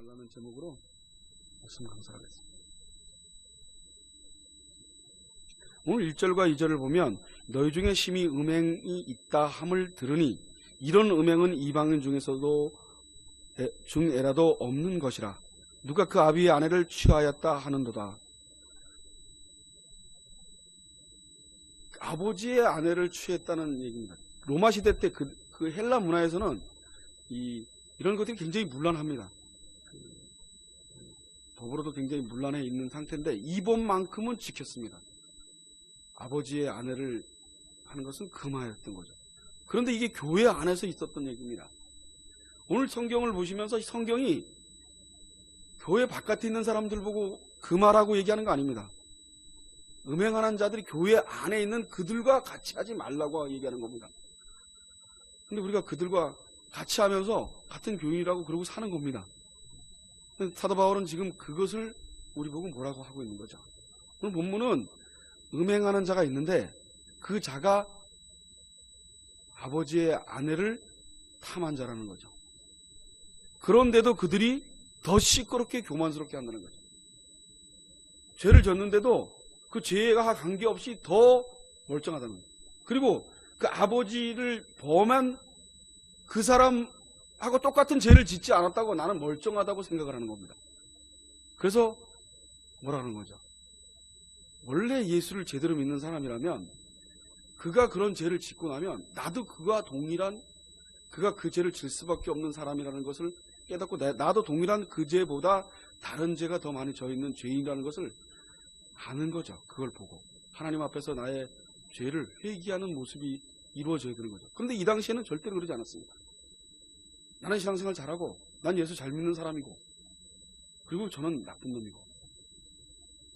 말라는 제목으로 말씀 강사하겠습니다. 오늘 1절과 2절을 보면 너희 중에 심히 음행이 있다 함을 들으니 이런 음행은 이방인 중에서도 중에라도 없는 것이라. 누가 그 아비의 아내를 취하였다 하는도다. 아버지의 아내를 취했다는 얘기입니다. 로마 시대 때 그 헬라 문화에서는 이런 것들이 굉장히 문란합니다. 법으로도 굉장히 문란해 있는 상태인데 이 법만큼은 지켰습니다. 아버지의 아내를 하는 것은 금하였던 거죠. 그런데 이게 교회 안에서 있었던 얘기입니다. 오늘 성경을 보시면서 성경이 교회 바깥에 있는 사람들 보고 금하라고 얘기하는 거 아닙니다. 음행하는 자들이 교회 안에 있는 그들과 같이 하지 말라고 얘기하는 겁니다. 근데 우리가 그들과 같이 하면서 같은 교인이라고 그러고 사는 겁니다. 사도 바울은 지금 그것을 우리 보고 뭐라고 하고 있는 거죠. 오늘 본문은 음행하는 자가 있는데 그 자가 아버지의 아내를 탐한 자라는 거죠. 그런데도 그들이 더 시끄럽게 교만스럽게 한다는 거죠. 죄를 졌는데도 그 죄가 관계없이 더 멀쩡하다는 거죠. 그리고 그 아버지를 범한 그 사람하고 똑같은 죄를 짓지 않았다고 나는 멀쩡하다고 생각을 하는 겁니다. 그래서 뭐라는 거죠? 원래 예수를 제대로 믿는 사람이라면 그가 그런 죄를 짓고 나면 나도 그가 동일한 그가 그 죄를 질 수밖에 없는 사람이라는 것을 깨닫고 나도 동일한 그 죄보다 다른 죄가 더 많이 져 있는 죄인이라는 것을 아는 거죠. 그걸 보고 하나님 앞에서 나의 죄를 회개하는 모습이 이루어져야 되는 거죠. 그런데 이 당시에는 절대로 그러지 않았습니다. 나는 신앙생활 잘하고 난 예수 잘 믿는 사람이고 그리고 저는 나쁜 놈이고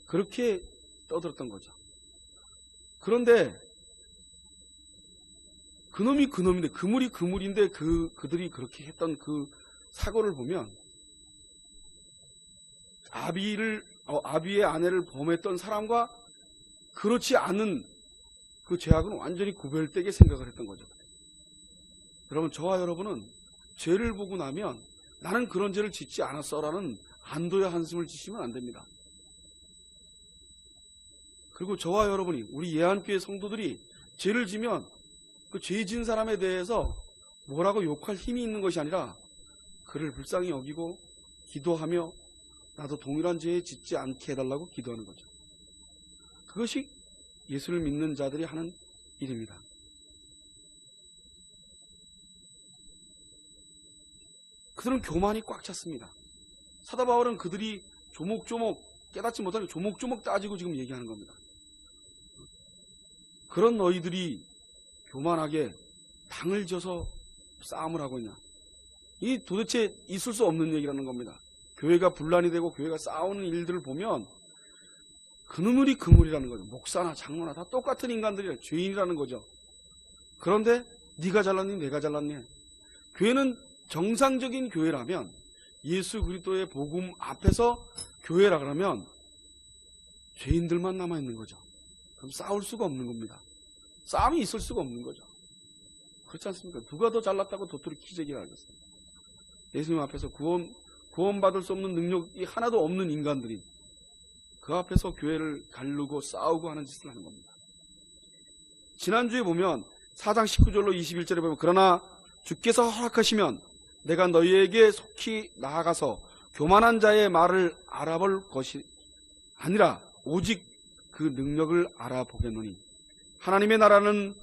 그렇게 떠들었던 거죠. 그런데 그놈이 그놈인데 그물이 그물인데 그들이 그렇게 했던 그 사고를 보면 아비의 아내를 범했던 사람과 그렇지 않은 그 죄악은 완전히 구별되게 생각을 했던 거죠. 여러분, 저와 여러분은 죄를 보고 나면 나는 그런 죄를 짓지 않았어라는 안도의 한숨을 지시면 안 됩니다. 그리고 저와 여러분이 우리 예한교회 성도들이 죄를 지면 그 죄 지은 사람에 대해서 뭐라고 욕할 힘이 있는 것이 아니라 그를 불쌍히 여기고 기도하며 나도 동일한 죄에 짓지 않게 해달라고 기도하는 거죠. 그것이 예수를 믿는 자들이 하는 일입니다. 그들은 교만이 꽉 찼습니다. 사도 바울은 그들이 조목조목 깨닫지 못하게 조목조목 따지고 지금 얘기하는 겁니다. 그런 너희들이 교만하게 당을 져서 싸움을 하고 있냐. 이 도대체 있을 수 없는 얘기라는 겁니다. 교회가 분란이 되고 교회가 싸우는 일들을 보면 그놈이 그물이라는 거죠. 목사나 장로나 다 똑같은 인간들이라 죄인이라는 거죠. 그런데 네가 잘났니 내가 잘났니. 교회는 정상적인 교회라면 예수 그리스도의 복음 앞에서 교회라 그러면 죄인들만 남아있는 거죠. 그럼 싸울 수가 없는 겁니다. 싸움이 있을 수가 없는 거죠. 그렇지 않습니까? 누가 더 잘났다고 도토리 키재기를 하겠어요. 예수님 앞에서 구원받을 수 없는 능력이 하나도 없는 인간들이 그 앞에서 교회를 가르고 싸우고 하는 짓을 하는 겁니다. 지난주에 보면 4장 19절로 21절에 보면 그러나 주께서 허락하시면 내가 너희에게 속히 나아가서 교만한 자의 말을 알아볼 것이 아니라 오직 그 능력을 알아보겠노니 하나님의 나라는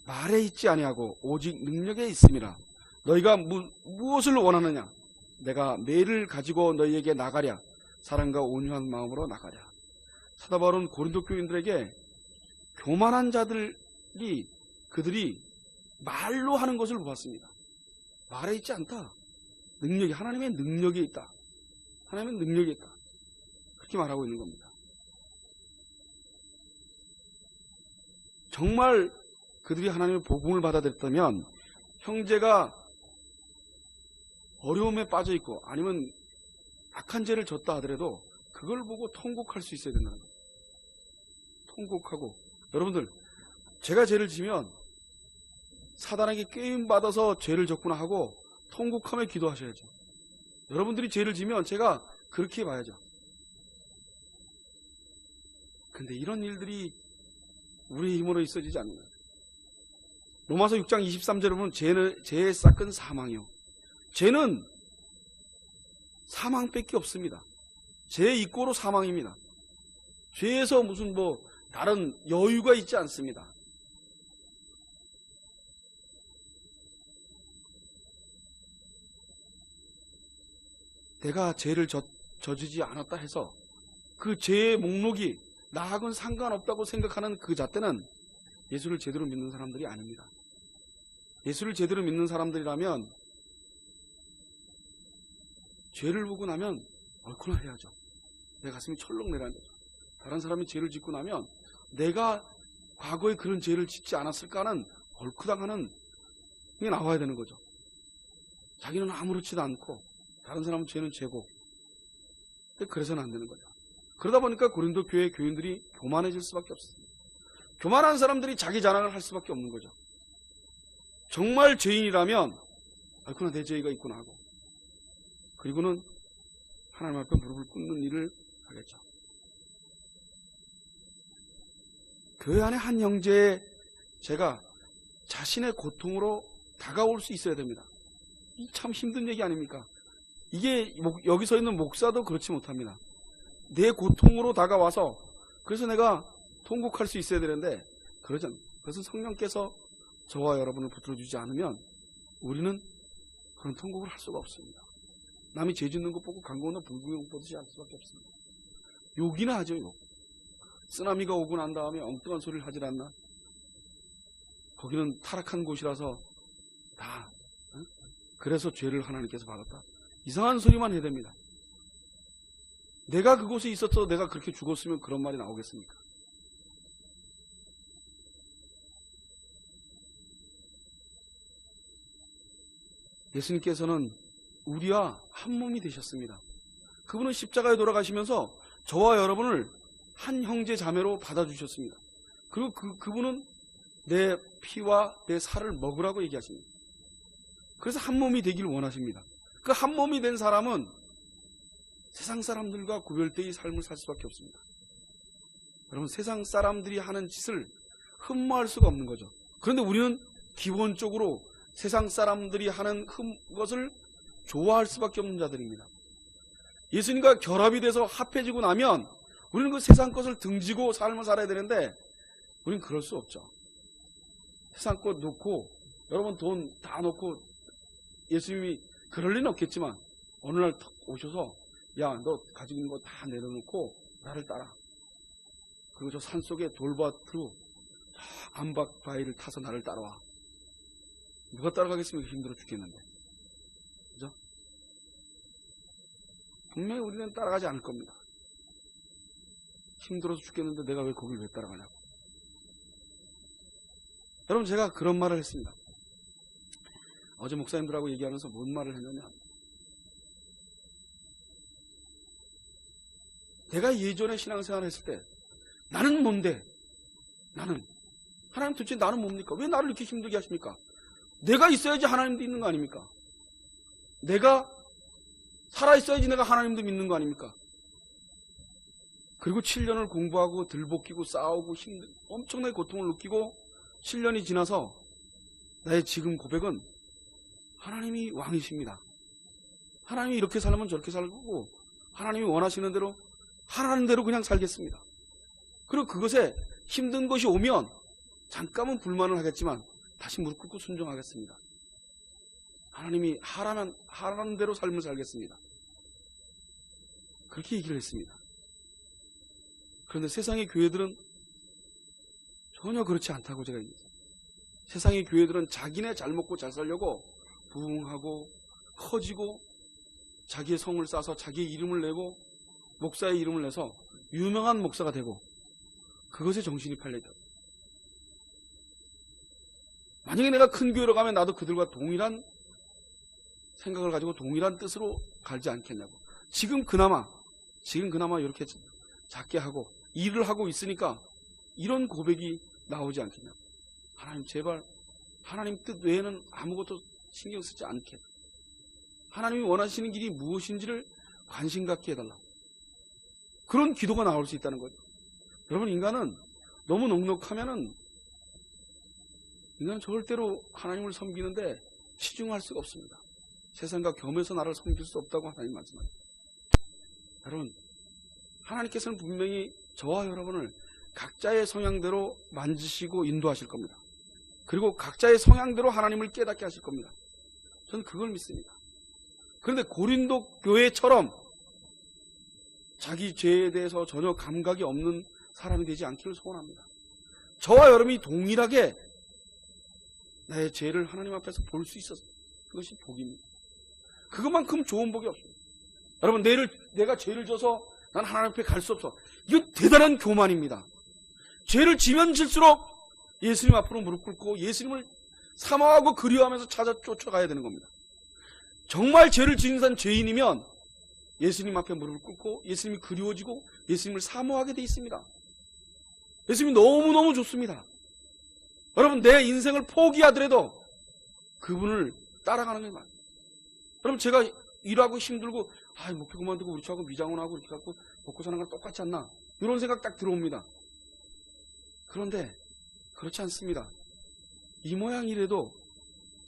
말에 있지 아니하고 오직 능력에 있음이라. 너희가 무엇을 원하느냐? 내가 매를 가지고 너희에게 나가랴. 사랑과 온유한 마음으로 나가랴. 사도 바울은 고린도 교인들에게 교만한 자들이 그들이 말로 하는 것을 보았습니다. 말에 있지 않다. 능력이 하나님의 능력에 있다. 하나님의 능력에 있다. 그렇게 말하고 있는 겁니다. 정말 그들이 하나님의 복음을 받아들였다면 형제가 어려움에 빠져 있고 아니면 악한 죄를 졌다 하더라도 그걸 보고 통곡할 수 있어야 된다는 거죠. 통곡하고 여러분들 제가 죄를 지면 사단에게 꾀임 받아서 죄를 졌구나 하고 통곡하며 기도하셔야죠. 여러분들이 죄를 지면 제가 그렇게 봐야죠. 근데 이런 일들이 우리의 힘으로 있어지지 않는 거예요. 로마서 6장 23절에 보면 죄의 싹은 사망이요. 죄는 사망밖에 없습니다. 죄의 이꼬로 사망입니다. 죄에서 무슨 다른 여유가 있지 않습니다. 내가 죄를 저지지 않았다 해서 그 죄의 목록이 나하고는 상관없다고 생각하는 그 잣대는 예수를 제대로 믿는 사람들이 아닙니다. 예수를 제대로 믿는 사람들이라면 죄를 보고 나면 옳구나 해야죠. 내 가슴이 철렁 내려앉는 거죠. 다른 사람이 죄를 짓고 나면 내가 과거에 그런 죄를 짓지 않았을까 하는 옳구당하는 게 나와야 되는 거죠. 자기는 아무렇지도 않고 다른 사람은 죄는 죄고. 그래서는 안 되는 거죠. 그러다 보니까 고린도 교회 교인들이 교만해질 수밖에 없습니다. 교만한 사람들이 자기 자랑을 할 수밖에 없는 거죠. 정말 죄인이라면 알구나 내 죄가 있구나 하고 그리고는 하나님 앞에 무릎을 꿇는 일을 하겠죠. 교회 안에 한 형제의 제가 자신의 고통으로 다가올 수 있어야 됩니다. 이 참 힘든 얘기 아닙니까? 이게 여기 서 있는 목사도 그렇지 못합니다. 내 고통으로 다가와서 그래서 내가 통곡할 수 있어야 되는데 그러지 않습니다. 그것은 성령께서 저와 여러분을 붙들어주지 않으면 우리는 그런 통곡을 할 수가 없습니다. 남이 죄 짓는 것 보고 강건너 불구경 보듯이 할 수밖에 없습니다. 욕이나 하죠. 욕. 쓰나미가 오고 난 다음에 엉뚱한 소리를 하질 않나? 거기는 타락한 곳이라서 다 그래서 죄를 하나님께서 받았다. 이상한 소리만 해야 됩니다. 내가 그곳에 있었어 내가 그렇게 죽었으면 그런 말이 나오겠습니까? 예수님께서는 우리와 한 몸이 되셨습니다. 그분은 십자가에 돌아가시면서 저와 여러분을 한 형제 자매로 받아주셨습니다. 그리고 그분은 내 피와 내 살을 먹으라고 얘기하십니다. 그래서 한 몸이 되길 원하십니다. 그 한 몸이 된 사람은 세상 사람들과 구별되이 삶을 살 수밖에 없습니다. 여러분 세상 사람들이 하는 짓을 흠모할 수가 없는 거죠. 그런데 우리는 기본적으로 세상 사람들이 하는 것을 좋아할 수밖에 없는 자들입니다. 예수님과 결합이 돼서 합해지고 나면 우리는 그 세상 것을 등지고 삶을 살아야 되는데 우리는 그럴 수 없죠. 세상 것 놓고 여러분 돈 다 놓고 예수님이 그럴 리는 없겠지만 어느 날 턱 오셔서 야 너 가지고 있는 거 다 내려놓고 나를 따라. 그리고 저 산속에 돌밭으로 암박 바위를 타서 나를 따라와. 누가 따라가겠습니까? 힘들어 죽겠는데. 그죠? 분명히 우리는 따라가지 않을 겁니다. 힘들어서 죽겠는데 내가 왜 거길 왜 따라가냐고. 여러분 제가 그런 말을 했습니다. 어제 목사님들하고 얘기하면서 뭔 말을 했냐면 내가 예전에 신앙생활을 했을 때 나는 뭔데? 나는 하나님 도대체 나는 뭡니까? 왜 나를 이렇게 힘들게 하십니까? 내가 있어야지 하나님도 있는 거 아닙니까? 내가 살아있어야지 내가 하나님도 믿는 거 아닙니까? 그리고 7년을 공부하고 들볶이고 싸우고 엄청나게 고통을 느끼고 7년이 지나서 나의 지금 고백은 하나님이 왕이십니다. 하나님이 이렇게 살면 저렇게 살고 하나님이 원하시는 대로 하라는 대로 그냥 살겠습니다. 그리고 그것에 힘든 것이 오면 잠깐은 불만을 하겠지만 다시 무릎 꿇고 순종하겠습니다. 하나님이 하라는 대로 삶을 살겠습니다. 그렇게 얘기를 했습니다. 그런데 세상의 교회들은 전혀 그렇지 않다고 제가 얘기했어요. 세상의 교회들은 자기네 잘 먹고 잘 살려고 부흥하고 커지고 자기의 성을 쌓아서 자기의 이름을 내고 목사의 이름을 내서 유명한 목사가 되고 그것에 정신이 팔려있다. 만약에 내가 큰 교회로 가면 나도 그들과 동일한 생각을 가지고 동일한 뜻으로 가지 않겠냐고. 지금 그나마 이렇게 작게 하고 일을 하고 있으니까 이런 고백이 나오지 않겠냐고. 하나님 제발 하나님 뜻 외에는 아무것도 신경 쓰지 않게. 하나님이 원하시는 길이 무엇인지를 관심 갖게 해달라. 그런 기도가 나올 수 있다는 거죠. 여러분, 인간은 너무 넉넉하면은 인간은 절대로 하나님을 섬기는데 치중할 수가 없습니다. 세상과 겸해서 나를 섬길 수 없다고 하나님 말씀하십니다. 여러분, 하나님께서는 분명히 저와 여러분을 각자의 성향대로 만지시고 인도하실 겁니다. 그리고 각자의 성향대로 하나님을 깨닫게 하실 겁니다. 저는 그걸 믿습니다. 그런데 고린도 교회처럼 자기 죄에 대해서 전혀 감각이 없는 사람이 되지 않기를 소원합니다. 저와 여러분이 동일하게 나의 죄를 하나님 앞에서 볼 수 있어서 그것이 복입니다. 그것만큼 좋은 복이 없습니다. 여러분, 내가 죄를 져서 난 하나님 앞에 갈 수 없어. 이거 대단한 교만입니다. 죄를 지면 질수록 예수님 앞으로 무릎 꿇고 예수님을 사모하고 그리워하면서 쫓아가야 되는 겁니다. 정말 죄를 지은 사람 죄인이면 예수님 앞에 무릎을 꿇고 예수님이 그리워지고 예수님을 사모하게 돼 있습니다. 예수님이 너무너무 좋습니다. 여러분, 내 인생을 포기하더라도 그분을 따라가는 게 맞아요. 여러분, 제가 일하고 힘들고 목표 그만두고 우리 차하고 미장원하고 이렇게 갖고 먹고 사는 건 똑같지 않나, 이런 생각 딱 들어옵니다. 그런데 그렇지 않습니다. 이 모양이라도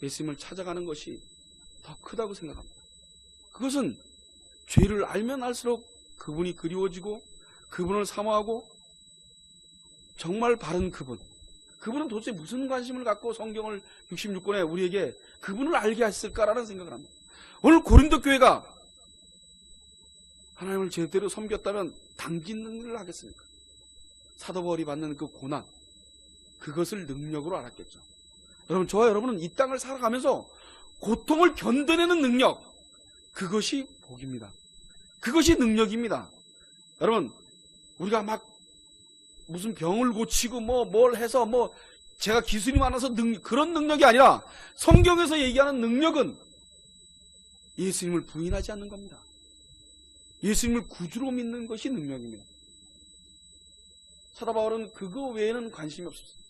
예수님을 찾아가는 것이 더 크다고 생각합니다. 그것은 죄를 알면 알수록 그분이 그리워지고 그분을 사모하고 정말 바른 그분은 도대체 무슨 관심을 갖고 성경을 66권에 우리에게 그분을 알게 했을까라는 생각을 합니다. 오늘 고린도 교회가 하나님을 제대로 섬겼다면 당짓는 일을 하겠습니까? 사도 바울이 받는 그 고난, 그것을 능력으로 알았겠죠. 여러분, 저와 여러분은 이 땅을 살아가면서 고통을 견뎌내는 능력, 그것이 복입니다. 그것이 능력입니다. 여러분, 우리가 막 무슨 병을 고치고 뭘 해서 제가 기술이 많아서 그런 능력이 아니라 성경에서 얘기하는 능력은 예수님을 부인하지 않는 겁니다. 예수님을 구주로 믿는 것이 능력입니다. 사도 바울은 그거 외에는 관심이 없었습니다.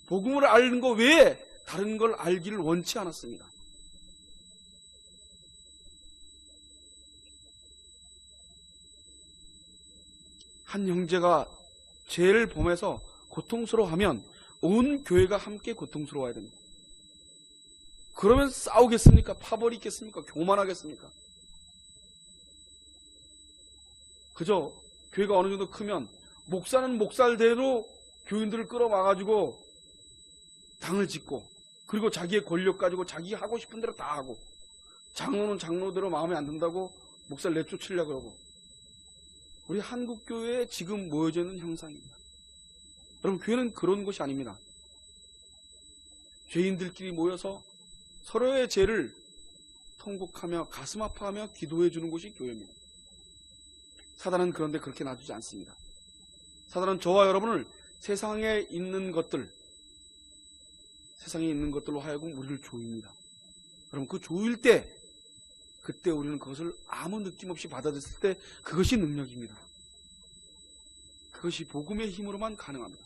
복음을 아는 것 외에 다른 걸 알기를 원치 않았습니다. 한 형제가 죄를 범해서 고통스러워하면 온 교회가 함께 고통스러워야 됩니다. 그러면 싸우겠습니까? 파벌이 있겠습니까? 교만하겠습니까? 그저 교회가 어느 정도 크면 목사는 목살대로 교인들을 끌어와가지고 당을 짓고, 그리고 자기의 권력 가지고 자기 하고 싶은 대로 다 하고, 장로는 장로대로 마음에 안 든다고 목사를 내쫓으려고 그러고, 우리 한국교회에 지금 모여져 있는 형상입니다. 여러분, 교회는 그런 것이 아닙니다. 죄인들끼리 모여서 서로의 죄를 통곡하며 가슴 아파하며 기도해 주는 것이 교회입니다. 사단은 그런데 그렇게 놔두지 않습니다. 사단은 저와 여러분을 세상에 있는 것들로 하여금 우리를 조입니다. 여러분, 그 조일 때, 그때 우리는 그것을 아무 느낌 없이 받아들였을 때 그것이 능력입니다. 그것이 복음의 힘으로만 가능합니다.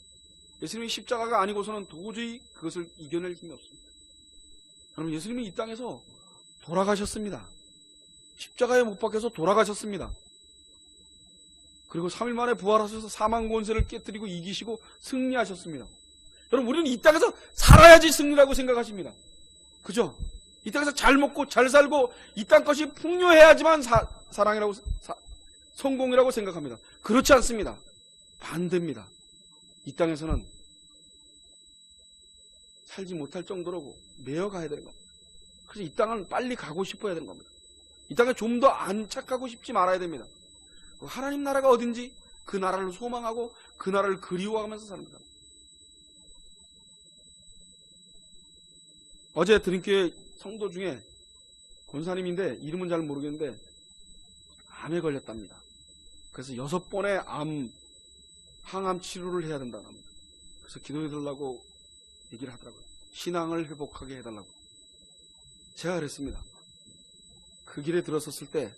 예수님이 십자가가 아니고서는 도저히 그것을 이겨낼 힘이 없습니다. 여러분, 예수님이 이 땅에서 돌아가셨습니다. 십자가에 못 박혀서 돌아가셨습니다. 그리고 3일 만에 부활하셔서 사망 권세를 깨뜨리고 이기시고 승리하셨습니다. 여러분, 우리는 이 땅에서 살아야지 승리라고 생각하십니다. 그죠? 이 땅에서 잘 먹고 잘 살고 이 땅 것이 풍요해야지만 사랑이라고 성공이라고 생각합니다. 그렇지 않습니다. 반대입니다. 이 땅에서는 살지 못할 정도로 매여가야 되는 겁니다. 그래서 이 땅은 빨리 가고 싶어야 되는 겁니다. 이 땅에 좀 더 안착하고 싶지 말아야 됩니다. 하나님 나라가 어딘지 그 나라를 소망하고 그 나라를 그리워하면서 삽니다. 어제 드림교회 성도 중에 권사님인데 이름은 잘 모르겠는데 암에 걸렸답니다. 그래서 6번의 항암 치료를 해야 된다고 합니다. 그래서 기도해달라고 얘기를 하더라고요. 신앙을 회복하게 해달라고. 제가 그랬습니다. 그 길에 들어섰을 때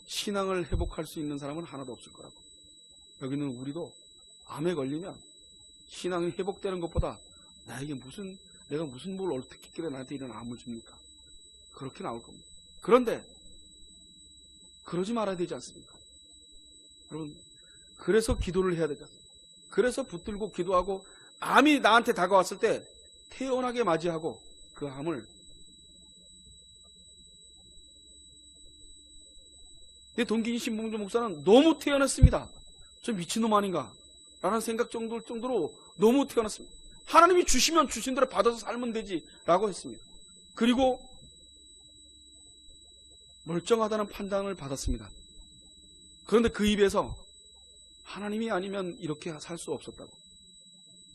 신앙을 회복할 수 있는 사람은 하나도 없을 거라고. 여기는 우리도 암에 걸리면 신앙이 회복되는 것보다 내가 무슨 뭘 어떻게 했길래 나한테 이런 암을 줍니까? 그렇게 나올 겁니다. 그런데 그러지 말아야 되지 않습니까? 여러분, 그래서 기도를 해야 되죠. 그래서 붙들고 기도하고 암이 나한테 다가왔을 때 태연하게 맞이하고 그 암을 내 동기인 신봉주 목사는 너무 태연했습니다. 저 미친놈 아닌가 라는 생각 정도로 너무 태어났습니다. 하나님이 주시면 주신 대로 받아서 살면 되지 라고 했습니다. 그리고 멀쩡하다는 판단을 받았습니다. 그런데 그 입에서 하나님이 아니면 이렇게 살 수 없었다고,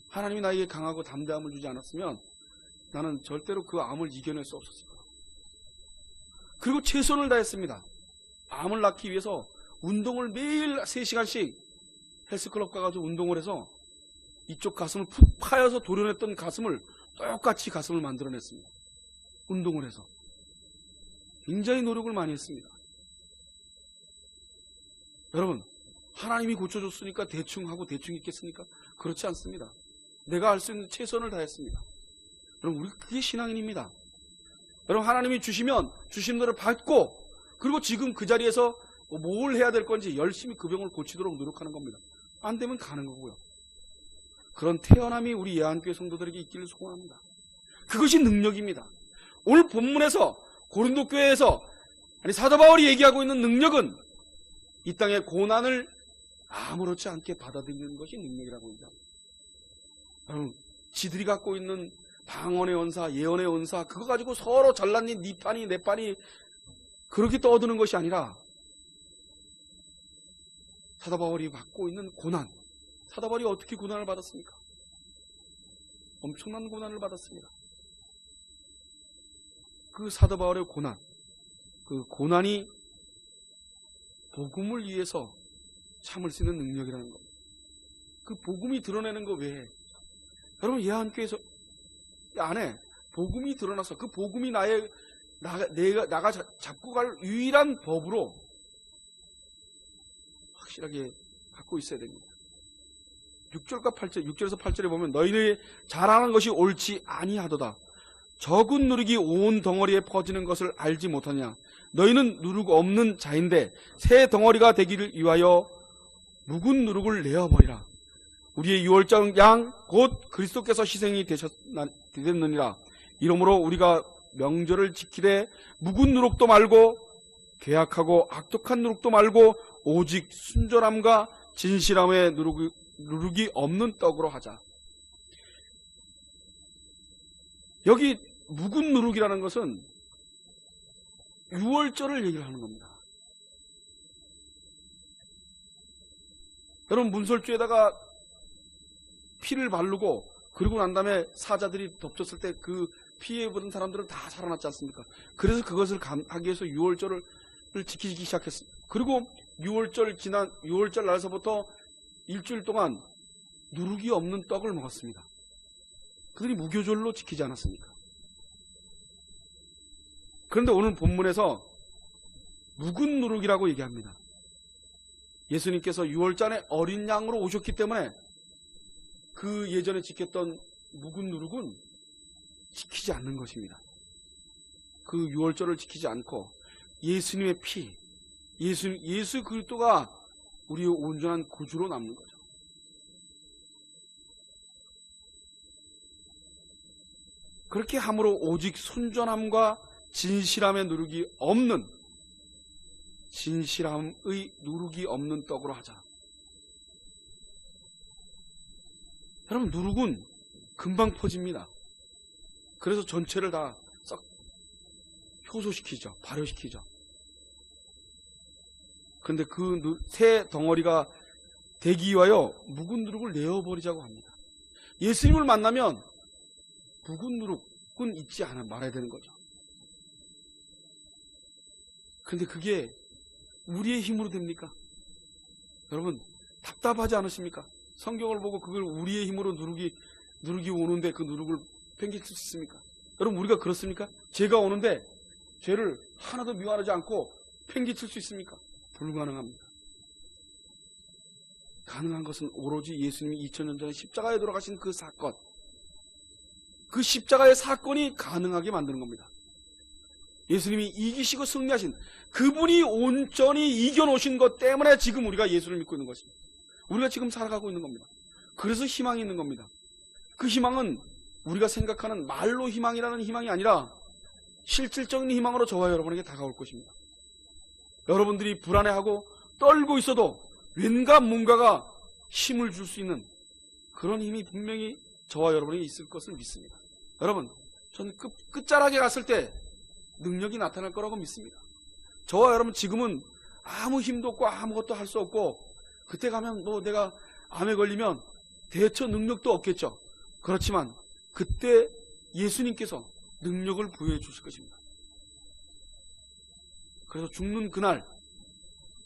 하나님이 나에게 강하고 담대함을 주지 않았으면 나는 절대로 그 암을 이겨낼 수 없었을 거라고. 그리고 최선을 다했습니다. 암을 낳기 위해서 운동을 매일 3시간씩 헬스클럽 가가지고 운동을 해서 이쪽 가슴을 푹 파여서 도려냈던 가슴을 똑같이 가슴을 만들어냈습니다. 운동을 해서 굉장히 노력을 많이 했습니다. 여러분, 하나님이 고쳐줬으니까 대충 하고 대충 있겠습니까? 그렇지 않습니다. 내가 할 수 있는 최선을 다했습니다. 여러분, 우리 그게 신앙인입니다. 여러분, 하나님이 주시면 주신 대로 받고, 그리고 지금 그 자리에서 뭘 해야 될 건지 열심히 그 병을 고치도록 노력하는 겁니다. 안 되면 가는 거고요. 그런 태어남이 우리 예한교회 성도들에게 있기를 소원합니다. 그것이 능력입니다. 오늘 본문에서 고린도 교회에서 사도 바울이 얘기하고 있는 능력은 이 땅의 고난을 아무렇지 않게 받아들이는 것이 능력이라고 얘기합니다. 여러분, 지들이 갖고 있는 방언의 언사, 예언의 언사, 그거 가지고 서로 잘났니, 니 판이, 내 판이 그렇게 떠드는 것이 아니라 사도 바울이 받고 있는 고난, 사도 바울이 어떻게 고난을 받았습니까? 엄청난 고난을 받았습니다. 그 사도 바울의 고난, 그 고난이 복음을 위해서 참을 수 있는 능력이라는 겁니다. 그 복음이 드러내는 것 외에, 여러분, 예한교회에서 안에 복음이 드러나서 그 복음이 나가 잡고 갈 유일한 법으로 확실하게 갖고 있어야 됩니다. 6절과 8절, 6절에서 8절에 보면 너희들이 잘하는 것이 옳지 아니하도다. 적은 누룩이 온 덩어리에 퍼지는 것을 알지 못하냐. 너희는 누룩 없는 자인데 새 덩어리가 되기를 위하여 묵은 누룩을 내어버리라. 우리의 유월절 양 곧 그리스도께서 희생이 되셨느니라. 이러므로 우리가 명절을 지키되 묵은 누룩도 말고 괴악하고 악독한 누룩도 말고 오직 순전함과 진실함의 누룩이 없는 떡으로 하자. 여기 묵은 누룩이라는 것은 유월절을 얘기를 하는 겁니다. 여러분, 문설주에다가 피를 바르고 그러고 난 다음에 사자들이 덮쳤을 때 그 피해 입은 사람들은 다 살아났지 않습니까? 그래서 그것을 하기 위해서 유월절을 지키기 시작했습니다. 그리고 유월절 날서부터 일주일 동안 누룩이 없는 떡을 먹었습니다. 그들이 무교절로 지키지 않았습니까? 그런데 오늘 본문에서 묵은 누룩이라고 얘기합니다. 예수님께서 유월절에 어린 양으로 오셨기 때문에 그 예전에 지켰던 묵은 누룩은 지키지 않는 것입니다. 그 유월절을 지키지 않고 예수님의 피, 예수 그리스도가 우리의 온전한 구주로 남는 거죠. 그렇게 함으로 오직 순전함과 진실함의 누룩이 없는, 진실함의 누룩이 없는 떡으로 하자. 여러분, 누룩은 금방 퍼집니다. 그래서 전체를 다 썩 효소시키죠. 발효시키죠. 그런데 그 새 덩어리가 되기 위하여 묵은 누룩을 내어버리자고 합니다. 예수님을 만나면 묵은 누룩은 잊지 말아야 되는 거죠. 그런데 그게 우리의 힘으로 됩니까? 여러분, 답답하지 않으십니까? 성경을 보고 그걸 우리의 힘으로 누룩이 오는데 그 누룩을 팽개칠 수 있습니까? 여러분, 우리가 그렇습니까? 죄가 오는데 죄를 하나도 미워하지 않고 팽개칠 수 있습니까? 불가능합니다. 가능한 것은 오로지 예수님이 2000년 전에 십자가에 돌아가신 그 사건, 그 십자가의 사건이 가능하게 만드는 겁니다. 예수님이 이기시고 승리하신 그분이 온전히 이겨놓으신 것 때문에 지금 우리가 예수를 믿고 있는 것입니다. 우리가 지금 살아가고 있는 겁니다. 그래서 희망이 있는 겁니다. 그 희망은 우리가 생각하는 말로 희망이라는 희망이 아니라 실질적인 희망으로 저와 여러분에게 다가올 것입니다. 여러분들이 불안해하고 떨고 있어도 왠가 뭔가가 힘을 줄 수 있는 그런 힘이 분명히 저와 여러분에게 있을 것을 믿습니다. 여러분, 저는 끝자락에 갔을 때 능력이 나타날 거라고 믿습니다. 저와 여러분 지금은 아무 힘도 없고 아무것도 할 수 없고 그때 가면 뭐 내가 암에 걸리면 대처 능력도 없겠죠. 그렇지만 그때 예수님께서 능력을 부여해 주실 것입니다. 그래서 죽는 그날,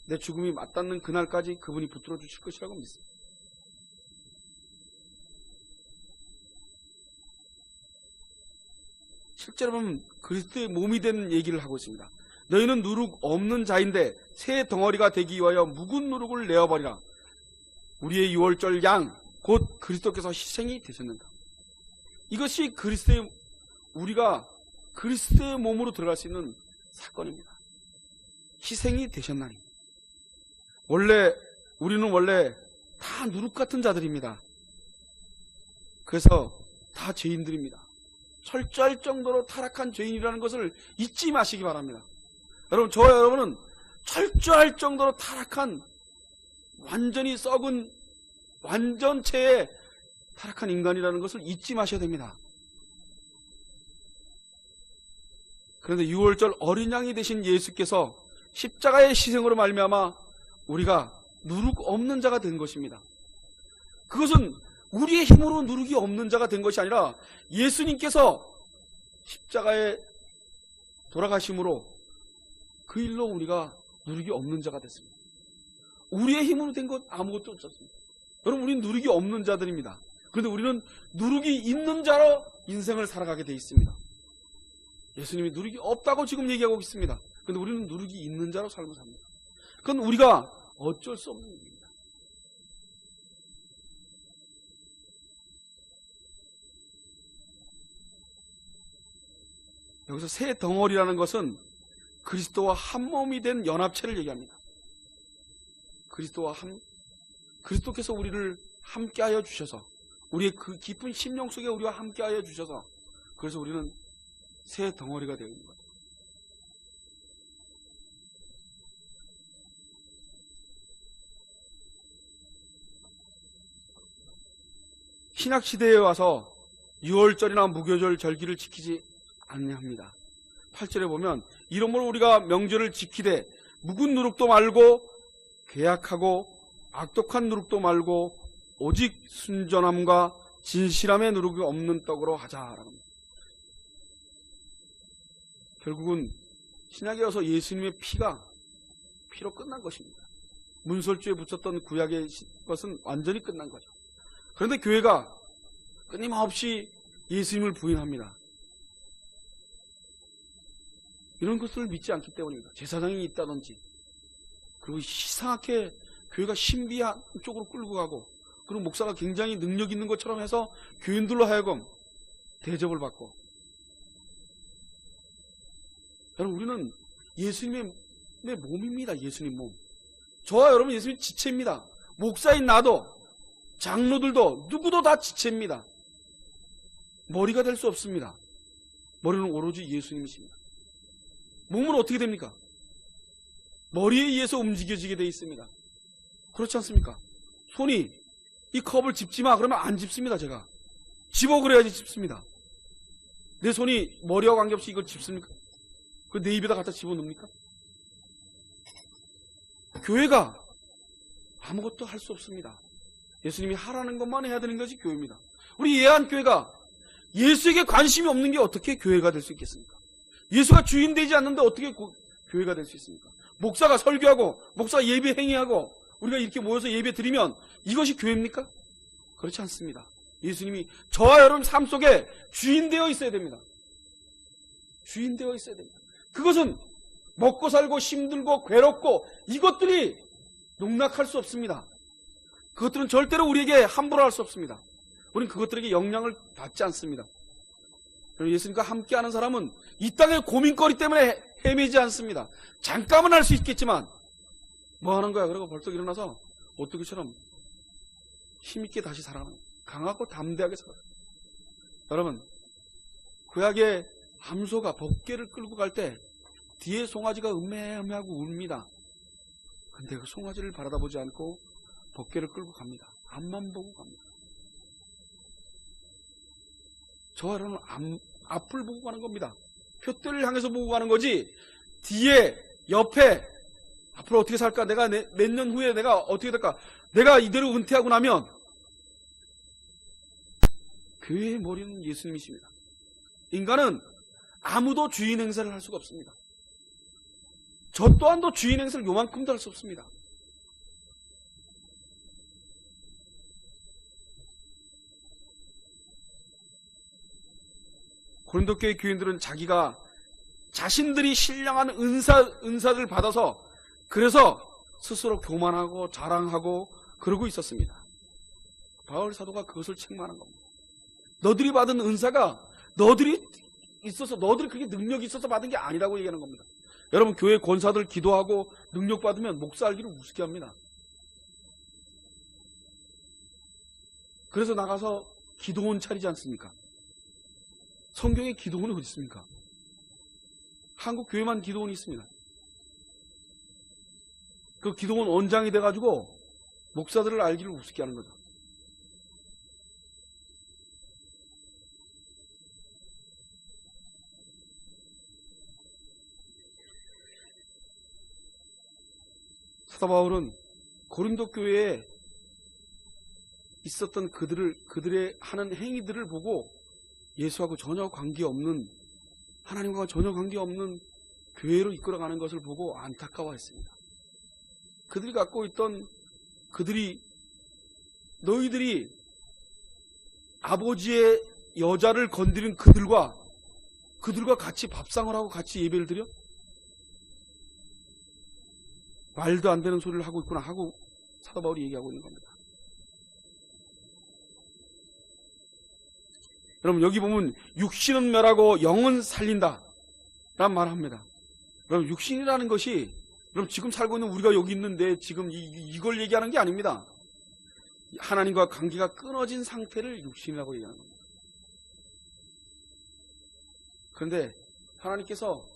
내 죽음이 맞닿는 그날까지 그분이 붙들어 주실 것이라고 믿습니다. 실제로 보면 그리스도의 몸이 된 얘기를 하고 있습니다. 너희는 누룩 없는 자인데 새 덩어리가 되기 위하여 묵은 누룩을 내어버리라. 우리의 유월절 양 곧 그리스도께서 희생이 되셨는가. 이것이 우리가 그리스도의 몸으로 들어갈 수 있는 사건입니다. 희생이 되셨나니. 우리는 원래 다 누룩 같은 자들입니다. 그래서 다 죄인들입니다. 철저할 정도로 타락한 죄인이라는 것을 잊지 마시기 바랍니다. 여러분, 저와 여러분은 철저할 정도로 타락한 완전히 썩은 완전체의 타락한 인간이라는 것을 잊지 마셔야 됩니다. 그런데 유월절 어린 양이 되신 예수께서 십자가의 희생으로 말미암아 우리가 누룩 없는 자가 된 것입니다. 그것은 우리의 힘으로 누룩이 없는 자가 된 것이 아니라 예수님께서 십자가에 돌아가심으로 그 일로 우리가 누룩이 없는 자가 됐습니다. 우리의 힘으로 된 것 아무것도 없었습니다. 여러분, 우리는 누룩이 없는 자들입니다. 그런데 우리는 누룩이 있는 자로 인생을 살아가게 되어 있습니다. 예수님이 누룩이 없다고 지금 얘기하고 있습니다. 그런데 우리는 누룩이 있는 자로 삶을 삽니다. 그건 우리가 어쩔 수 없는 일입니다. 여기서 새 덩어리라는 것은 그리스도와 한 몸이 된 연합체를 얘기합니다. 그리스도께서 우리를 함께하여 주셔서, 우리의 그 깊은 심령 속에 우리와 함께하여 주셔서, 그래서 우리는 새 덩어리가 되어 있는 거죠. 신약시대에 와서 유월절이나 무교절 절기를 지키지 않냐합니다. 8절에 보면 이러므로 우리가 명절을 지키되 묵은 누룩도 말고 괴악하고 악독한 누룩도 말고 오직 순전함과 진실함의 누룩이 없는 떡으로 하자라고 합니다. 결국은 신약에 와서 예수님의 피로 끝난 것입니다. 문설주에 붙였던 구약의 것은 완전히 끝난 거죠. 그런데 교회가 끊임없이 예수님을 부인합니다. 이런 것들을 믿지 않기 때문입니다. 제사장이 있다든지, 그리고 이상하게 교회가 신비한 쪽으로 끌고 가고, 그리고 목사가 굉장히 능력 있는 것처럼 해서 교인들로 하여금 대접을 받고. 여러분, 우리는 예수님의 몸입니다. 예수님 몸. 저와 여러분 예수님 지체입니다. 목사인 나도, 장로들도, 누구도 다 지체입니다. 머리가 될 수 없습니다. 머리는 오로지 예수님이십니다. 몸은 어떻게 됩니까? 머리에 의해서 움직여지게 되어 있습니다. 그렇지 않습니까? 손이 이 컵을 집지 마 그러면 안 집습니다. 제가 집어 그래야지 집습니다. 내 손이 머리와 관계없이 이걸 집습니까? 그 내 입에다 갖다 집어넣습니까? 교회가 아무것도 할 수 없습니다. 예수님이 하라는 것만 해야 되는 것이 교회입니다. 우리 예한교회가 예수에게 관심이 없는 게 어떻게 교회가 될 수 있겠습니까? 예수가 주인 되지 않는데 어떻게 교회가 될 수 있습니까? 목사가 설교하고 목사가 예배 행위하고 우리가 이렇게 모여서 예배 드리면 이것이 교회입니까? 그렇지 않습니다. 예수님이 저와 여러분 삶 속에 주인 되어 있어야 됩니다. 주인 되어 있어야 됩니다. 그것은 먹고 살고 힘들고 괴롭고 이것들이 농락할 수 없습니다. 그것들은 절대로 우리에게 함부로 할 수 없습니다. 우리는 그것들에게 영향을 받지 않습니다. 예수님과 함께하는 사람은 이 땅의 고민거리 때문에 헤매지 않습니다. 잠깐은 할 수 있겠지만 뭐 하는 거야? 그러고 벌떡 일어나서 오뚜기처럼 힘있게 다시 살아가는, 강하고 담대하게 살아가는. 여러분, 구약의 암소가 법궤를 끌고 갈 때 뒤에 송아지가 음매음매하고 웁니다. 근데 그 송아지를 바라다보지 않고 법궤를 끌고 갑니다. 앞만 보고 갑니다. 저와 여러분은 앞을 보고 가는 겁니다. 표대를 향해서 보고 가는 거지, 뒤에, 옆에, 앞으로 어떻게 살까? 내가 몇 년 후에 내가 어떻게 될까? 내가 이대로 은퇴하고 나면, 교회의 머리는 예수님이십니다. 인간은 아무도 주인 행세를 할 수가 없습니다. 저 또한도 주인 행세를 요만큼도 할 수 없습니다. 고린도 교회 교인들은 자신들이 신령한 은사를 받아서 그래서 스스로 교만하고 자랑하고 그러고 있었습니다. 바울 사도가 그것을 책망한 겁니다. 너들이 받은 은사가 너들이 그렇게 능력이 있어서 받은 게 아니라고 얘기하는 겁니다. 여러분, 교회 권사들 기도하고 능력 받으면 목사 알기를 우습게 합니다. 그래서 나가서 기도원 차리지 않습니까? 성경에 기도원이 어디 있습니까? 한국 교회만 기도원이 있습니다. 그 기도원 원장이 돼가지고 목사들을 알기를 우습게 하는 거죠. 사도 바울은 고린도 교회에 있었던 그들의 하는 행위들을 보고 예수하고 전혀 관계없는, 하나님과 전혀 관계없는 교회로 이끌어가는 것을 보고 안타까워했습니다. 그들이 갖고 있던, 너희들이 아버지의 여자를 건드린 그들과 같이 밥상을 하고 같이 예배를 드려? 말도 안 되는 소리를 하고 있구나 하고 사도 바울이 얘기하고 있는 겁니다. 여러분, 여기 보면 육신은 멸하고 영은 살린다 라는 말을 합니다. 여러분, 육신이라는 것이, 여러분, 지금 살고 있는 우리가 여기 있는데 지금 이걸 얘기하는 게 아닙니다. 하나님과 관계가 끊어진 상태를 육신이라고 얘기하는 겁니다. 그런데 하나님께서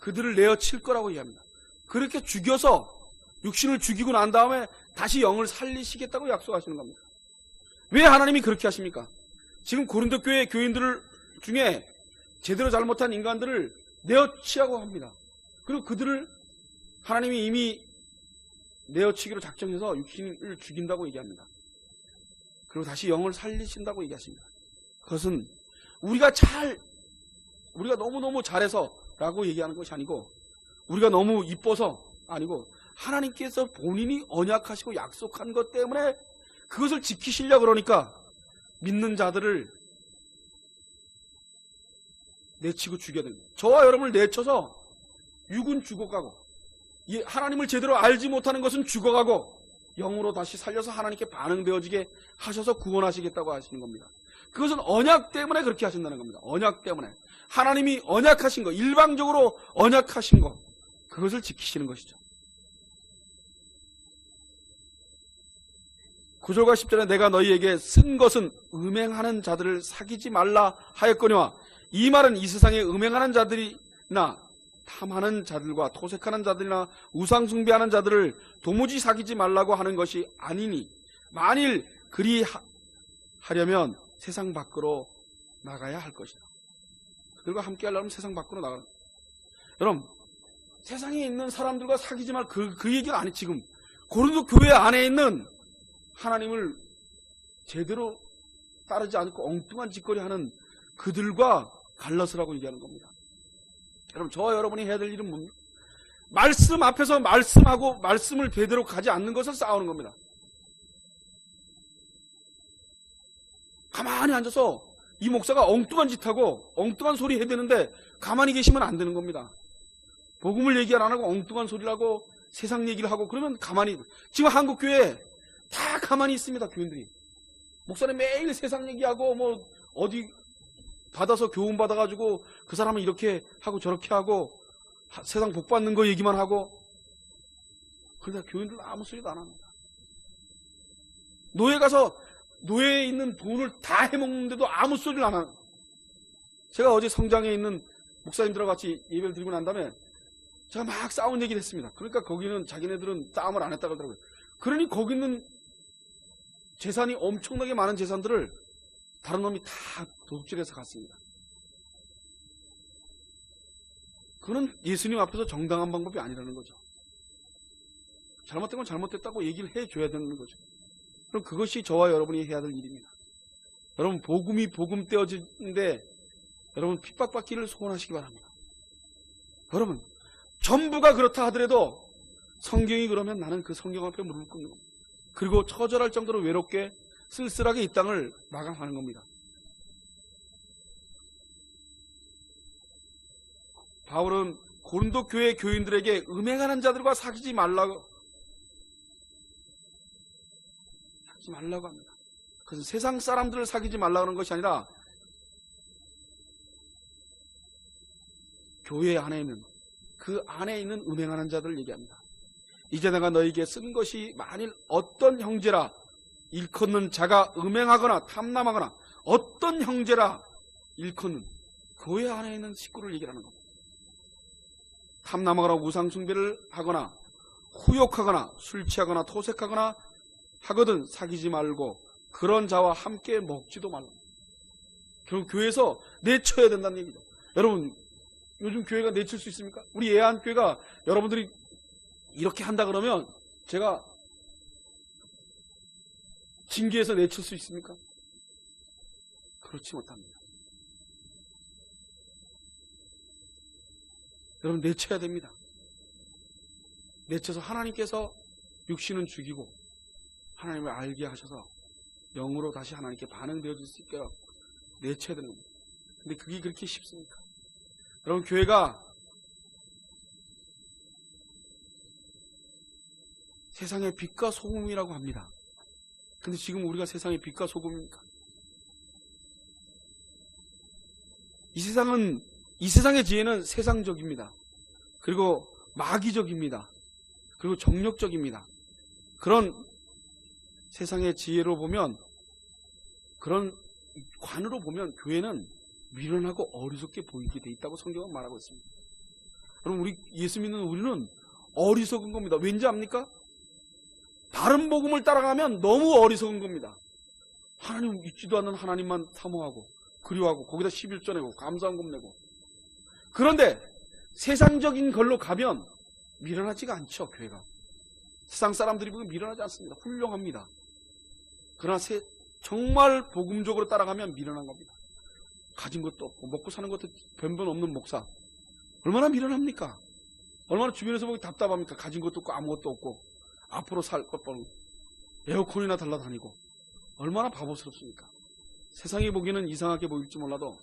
그들을 내어칠 거라고 얘기합니다. 그렇게 죽여서, 육신을 죽이고 난 다음에 다시 영을 살리시겠다고 약속하시는 겁니다. 왜 하나님이 그렇게 하십니까? 지금 고린도 교회 교인들 중에 제대로 잘못한 인간들을 내어치라고 합니다. 그리고 그들을 하나님이 이미 내어치기로 작정해서 육신을 죽인다고 얘기합니다. 그리고 다시 영을 살리신다고 얘기하십니다. 그것은 우리가 너무너무 잘해서 라고 얘기하는 것이 아니고, 우리가 너무 이뻐서 아니고, 하나님께서 본인이 언약하시고 약속한 것 때문에 그것을 지키시려고 그러니까 믿는 자들을 내치고 죽여야 됩니다. 저와 여러분을 내쳐서 육은 죽어가고, 하나님을 제대로 알지 못하는 것은 죽어가고, 영으로 다시 살려서 하나님께 반응되어지게 하셔서 구원하시겠다고 하시는 겁니다. 그것은 언약 때문에 그렇게 하신다는 겁니다. 언약 때문에. 하나님이 언약하신 것, 일방적으로 언약하신 것, 그것을 지키시는 것이죠. 9절과 10절에 내가 너희에게 쓴 것은 음행하는 자들을 사귀지 말라 하였거니와, 이 말은 이 세상에 음행하는 자들이나 탐하는 자들과 토색하는 자들이나 우상 숭배하는 자들을 도무지 사귀지 말라고 하는 것이 아니니, 만일 그리 하려면 세상 밖으로 나가야 할 것이다. 그들과 함께 하려면 세상 밖으로 나가는 거예요. 여러분, 세상에 있는 사람들과 사귀지 말, 그 얘기가 아니. 지금 고린도 교회 안에 있는 하나님을 제대로 따르지 않고 엉뚱한 짓거리 하는 그들과 갈라서라고 얘기하는 겁니다. 여러분, 저와 여러분이 해야 될 일은 뭡니까? 말씀 앞에서 말씀하고 말씀을 제대로 가지 않는 것을 싸우는 겁니다. 가만히 앉아서 이 목사가 엉뚱한 짓하고 엉뚱한 소리 해야 되는데 가만히 계시면 안 되는 겁니다. 복음을 얘기 안 하고 엉뚱한 소리를 하고 세상 얘기를 하고 그러면 가만히, 지금 한국교회 다 가만히 있습니다. 교인들이 목사님 매일 세상 얘기하고 뭐 어디 받아서 교훈 받아가지고 그 사람은 이렇게 하고 저렇게 하고 세상 복 받는 거 얘기만 하고, 그러다 교인들 아무 소리도 안 합니다. 노예 가서 노예에 있는 돈을 다 해먹는데도 아무 소리를 안 하는. 제가 어제 성장에 있는 목사님들과 같이 예배를 드리고 난 다음에 제가 막 싸운 얘기를 했습니다. 그러니까 거기는 자기네들은 싸움을 안 했다고 하더라고요. 그러니 거기 있는 재산이 엄청나게 많은 재산들을 다른 놈이 다 도둑질해서 갔습니다. 그건 예수님 앞에서 정당한 방법이 아니라는 거죠. 잘못된 건 잘못됐다고 얘기를 해줘야 되는 거죠. 그럼 그것이 저와 여러분이 해야 될 일입니다. 여러분, 복음이 복음 떼어지는데 여러분 핍박받기를 소원하시기 바랍니다. 여러분, 전부가 그렇다 하더라도 성경이 그러면 나는 그 성경 앞에 무릎을 꿇는 겁니다. 그리고 처절할 정도로 외롭게 쓸쓸하게 이 땅을 마감하는 겁니다. 바울은 고린도 교회 교인들에게 음행하는 자들과 사귀지 말라고 합니다. 그래서 세상 사람들을 사귀지 말라고 하는 것이 아니라 교회 안에 있는, 그 안에 있는 음행하는 자들을 얘기합니다. 이제 내가 너에게 쓴 것이 만일 어떤 형제라 일컫는 자가 음행하거나 탐남하거나 어떤 형제라 일컫는 교회 안에 있는 식구를 얘기하는 겁니다. 탐남하거나 우상숭배를 하거나 후욕하거나 술 취하거나 토색하거나 하거든 사귀지 말고 그런 자와 함께 먹지도 말라. 결국 교회에서 내쳐야 된다는 얘기죠. 여러분, 요즘 교회가 내칠 수 있습니까? 우리 예한교회가 여러분들이 이렇게 한다 그러면 제가 징계해서 내칠 수 있습니까? 그렇지 못합니다. 여러분, 내쳐야 됩니다. 내쳐서 하나님께서 육신은 죽이고 하나님을 알게 하셔서 영으로 다시 하나님께 반응되어질 수 있게 내쳐야 되는 겁니다. 근데 그게 그렇게 쉽습니까? 여러분, 교회가 세상의 빛과 소금이라고 합니다. 근데 지금 우리가 세상의 빛과 소금입니까? 이 세상의 지혜는 세상적입니다. 그리고 마귀적입니다. 그리고 정력적입니다. 그런 세상의 지혜로 보면, 그런 관으로 보면 교회는 미련하고 어리석게 보이게 돼 있다고 성경은 말하고 있습니다. 여러분, 우리 예수 믿는 우리는 어리석은 겁니다. 왠지 압니까? 다른 복음을 따라가면 너무 어리석은 겁니다. 하나님 있지도 않는 하나님만 사모하고 그리워하고 거기다 11조 내고 감사헌금 내고. 그런데 세상적인 걸로 가면 미련하지가 않죠. 교회가 세상 사람들이 보면 미련하지 않습니다. 훌륭합니다. 그러나 정말 복음적으로 따라가면 미련한 겁니다. 가진 것도 없고 먹고 사는 것도 변변 없는 목사, 얼마나 미련합니까? 얼마나 주변에서 보기 답답합니까? 가진 것도 없고 아무것도 없고 앞으로 살 것 뻔 에어컨이나 달라다니고 얼마나 바보스럽습니까? 세상이 보기에는 이상하게 보일지 몰라도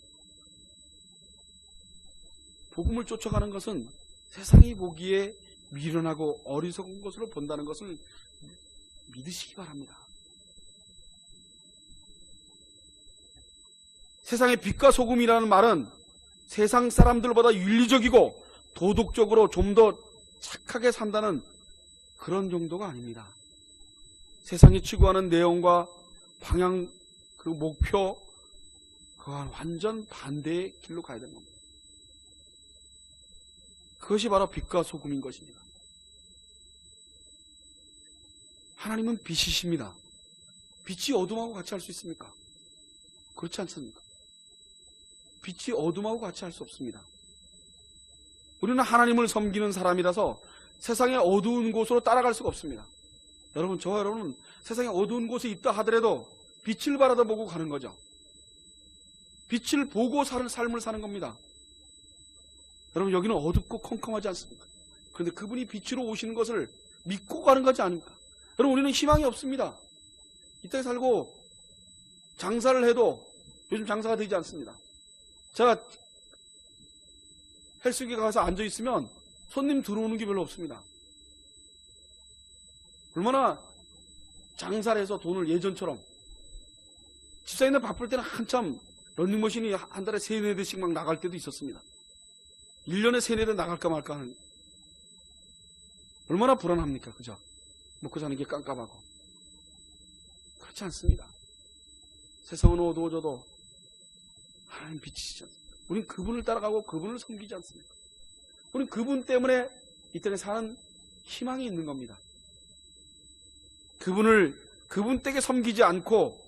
복음을 쫓아가는 것은 세상이 보기에 미련하고 어리석은 것으로 본다는 것을 믿으시기 바랍니다. 세상의 빛과 소금이라는 말은 세상 사람들보다 윤리적이고 도덕적으로 좀 더 착하게 산다는 그런 정도가 아닙니다. 세상이 추구하는 내용과 방향, 그리고 목표, 그와 완전 반대의 길로 가야 되는 겁니다. 그것이 바로 빛과 소금인 것입니다. 하나님은 빛이십니다. 빛이 어둠하고 같이 할 수 있습니까? 그렇지 않습니까? 빛이 어둠하고 같이 할 수 없습니다. 우리는 하나님을 섬기는 사람이라서 세상의 어두운 곳으로 따라갈 수가 없습니다. 여러분, 저와 여러분은 세상에 어두운 곳에 있다 하더라도 빛을 바라다 보고 가는 거죠. 빛을 보고 사는 삶을 사는 겁니다. 여러분, 여기는 어둡고 컴컴하지 않습니까? 그런데 그분이 빛으로 오시는 것을 믿고 가는 거지 않습니까? 여러분, 우리는 희망이 없습니다. 이 땅에 살고 장사를 해도 요즘 장사가 되지 않습니다. 제가 헬스기에 가서 앉아있으면 손님 들어오는 게 별로 없습니다. 얼마나 장사를 해서 돈을 예전처럼, 집사님들 바쁠 때는 한참 런닝머신이 한 달에 3-4대씩 막 나갈 때도 있었습니다. 1년에 3-4대 나갈까 말까 하는. 얼마나 불안합니까? 그죠? 먹고 사는 게 깜깜하고. 그렇지 않습니다. 세상은 어두워져도 하나님 빛이시지 않습니까? 우린 그분을 따라가고 그분을 섬기지 않습니까? 우린 그분 때문에 이 땅에 사는 희망이 있는 겁니다. 그분 댁에 섬기지 않고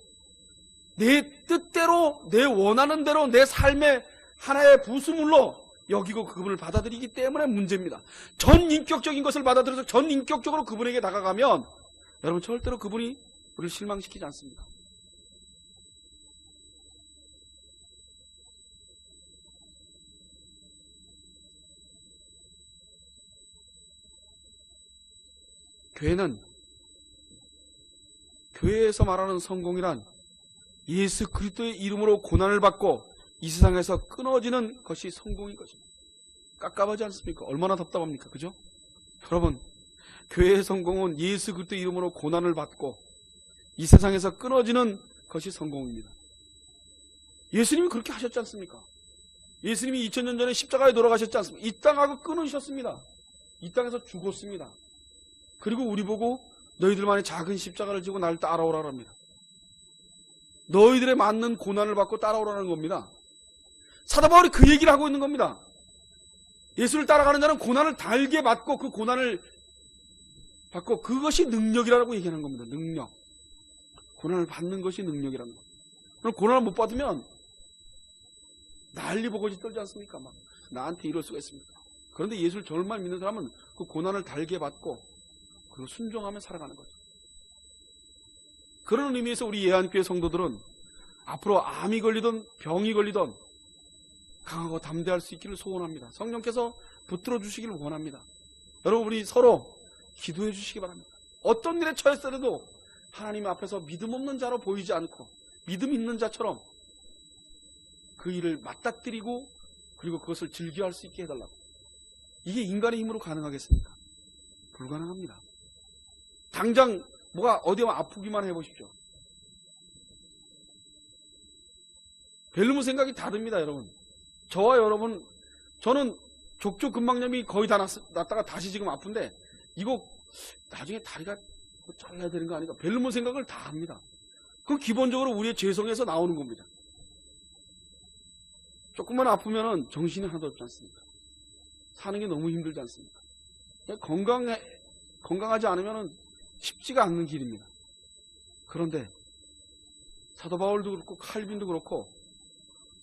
내 뜻대로, 내 원하는 대로 내 삶의 하나의 부수물로 여기고 그분을 받아들이기 때문에 문제입니다. 전인격적인 것을 받아들여서 전인격적으로 그분에게 다가가면 여러분 절대로 그분이 우리를 실망시키지 않습니다. 교회에서 말하는 성공이란 예수 그리스도의 이름으로 고난을 받고 이 세상에서 끊어지는 것이 성공인 것입니다. 깝깝하지 않습니까? 얼마나 답답합니까? 그죠? 여러분, 교회의 성공은 예수 그리스도의 이름으로 고난을 받고 이 세상에서 끊어지는 것이 성공입니다. 예수님이 그렇게 하셨지 않습니까? 예수님이 2000년 전에 십자가에 돌아가셨지 않습니까? 이 땅하고 끊으셨습니다. 이 땅에서 죽었습니다. 그리고 우리 보고 너희들만의 작은 십자가를 지고 나를 따라오라고 합니다. 너희들에 맞는 고난을 받고 따라오라는 겁니다. 사도 바울이 그 얘기를 하고 있는 겁니다. 예수를 따라가는 자는 고난을 달게 받고 그 고난을 받고 그것이 능력이라고 얘기하는 겁니다. 능력. 고난을 받는 것이 능력이라는 겁니다. 그럼 고난을 못 받으면 난리 보고지 떨지 않습니까? 막 나한테 이럴 수가 있습니까? 그런데 예수를 정말 믿는 사람은 그 고난을 달게 받고 그리고 순종하며 살아가는 거죠. 그런 의미에서 우리 예한교회 성도들은 앞으로 암이 걸리든 병이 걸리든 강하고 담대할 수 있기를 소원합니다. 성령께서 붙들어 주시기를 원합니다. 여러분 우리 서로 기도해 주시기 바랍니다. 어떤 일에 처했어도 하나님 앞에서 믿음 없는 자로 보이지 않고 믿음 있는 자처럼 그 일을 맞닥뜨리고 그리고 그것을 즐겨할 수 있게 해달라고. 이게 인간의 힘으로 가능하겠습니까? 불가능합니다. 당장 뭐가 어디 가면 아프기만 해보십시오. 별로 생각이 다릅니다, 여러분. 저와 여러분, 저는 족저근막염이 거의 다 났다가 다시 지금 아픈데 이거 나중에 다리가 잘라야 되는 거 아닌가? 별로 생각을 다 합니다. 그건 기본적으로 우리의 죄성에서 나오는 겁니다. 조금만 아프면은 정신이 하나도 없지 않습니까? 사는 게 너무 힘들지 않습니까? 건강하지 않으면은 쉽지가 않는 길입니다. 그런데 사도 바울도 그렇고 칼빈도 그렇고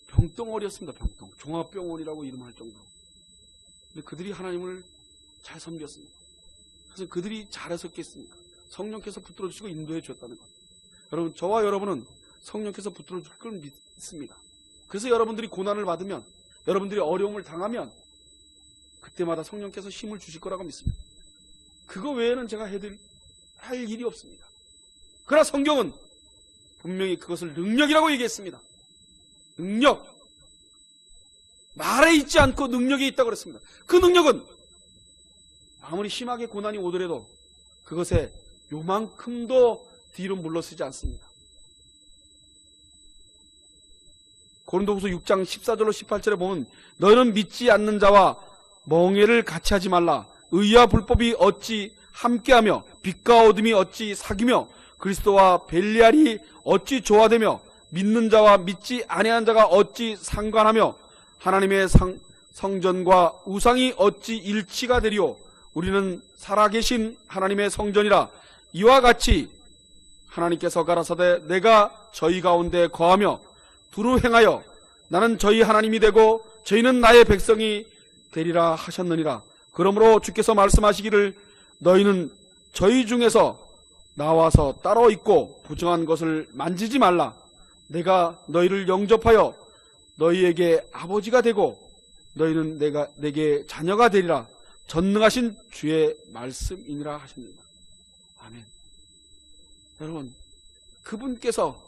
병덩어리였습니다. 병덩. 종합병원이라고 이름할 정도로. 근데 그들이 하나님을 잘 섬겼습니다. 그래서 그들이 잘했었겠습니까? 성령께서 붙들어 주시고 인도해 주셨다는 것. 여러분, 저와 여러분은 성령께서 붙들어 줄 걸 믿습니다. 그래서 여러분들이 고난을 받으면, 여러분들이 어려움을 당하면 그때마다 성령께서 힘을 주실 거라고 믿습니다. 그거 외에는 제가 할 일이 없습니다. 그러나 성경은 분명히 그것을 능력이라고 얘기했습니다. 능력. 말에 있지 않고 능력이 있다고 그랬습니다. 그 능력은 아무리 심하게 고난이 오더라도 그것에 요만큼도 뒤로 물러서지 않습니다. 고린도후서 6장 14절로 18절에 보면 너희는 믿지 않는 자와 멍해를 같이 하지 말라. 의와 불법이 어찌 함께하며 빛과 어둠이 어찌 사귀며 그리스도와 벨리알이 어찌 조화되며 믿는 자와 믿지 아니하는 자가 어찌 상관하며 하나님의 성전과 우상이 어찌 일치가 되리오. 우리는 살아계신 하나님의 성전이라. 이와 같이 하나님께서 가라사대 내가 저희 가운데 거하며 두루 행하여 나는 저희 하나님이 되고 저희는 나의 백성이 되리라 하셨느니라. 그러므로 주께서 말씀하시기를 너희는 저희 중에서 나와서 따로 있고 부정한 것을 만지지 말라. 내가 너희를 영접하여 너희에게 아버지가 되고 너희는 내게 자녀가 되리라. 전능하신 주의 말씀이니라 하십니다. 아멘. 여러분, 그분께서